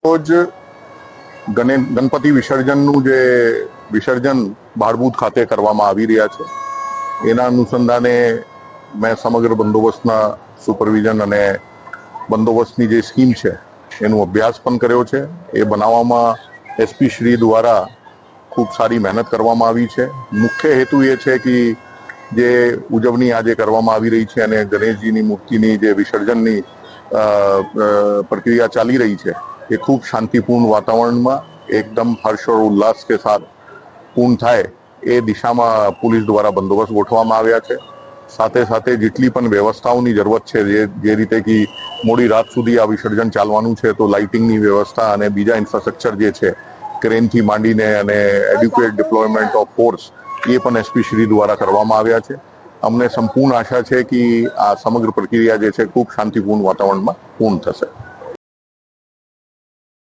રોજ ગણપતિ વિસર્જનનું જે વિસર્જન ભાડભૂત ખાતે કરવામાં આવી રહ્યા છે, એના અનુસંધાને મેં સમગ્ર બંદોબસ્તના સુપરવિઝન અને બંદોબસ્તની જે સ્કીમ છે એનો અભ્યાસ પણ કર્યો છે. એ બનાવવામાં એસપી શ્રી દ્વારા ખૂબ સારી મહેનત કરવામાં આવી છે. મુખ્ય હેતુ એ છે કે જે ઉજવણી આજે કરવામાં આવી રહી છે અને ગણેશજીની મૂર્તિની જે વિસર્જનની પ્રક્રિયા ચાલી રહી છે એ ખૂબ શાંતિપૂર્ણ વાતાવરણમાં એકદમ હર્ષ और ઉલ્લાસ કે સાથ પૂર્ણ થાય એ દિશામાં પોલીસ દ્વારા બંદોબસ્ત ગોઠવવામાં આવ્યા છે. સાથે સાથે જેટલી પણ વ્યવસ્થાઓની જરૂરત છે, જે રીતે કે મોડી રાત સુધી આ વિસર્જન ચાલવાનું છે, તો લાઇટિંગની વ્યવસ્થા અને બીજા ઇન્ફ્રાસ્ટ્રક્ચર જે છે, ક્રેનથી માંડીને અને એડ્યુકેટ ડિપ્લોયમેન્ટ ઓફ ફોર્સ, એ પણ એસપી શ્રી દ્વારા કરવામાં આવ્યા છે. અમને સંપૂર્ણ આશા છે કે આ સમગ્ર પ્રક્રિયા જે છે ખૂબ શાંતિપૂર્ણ વાતાવરણમાં પૂર્ણ થશે.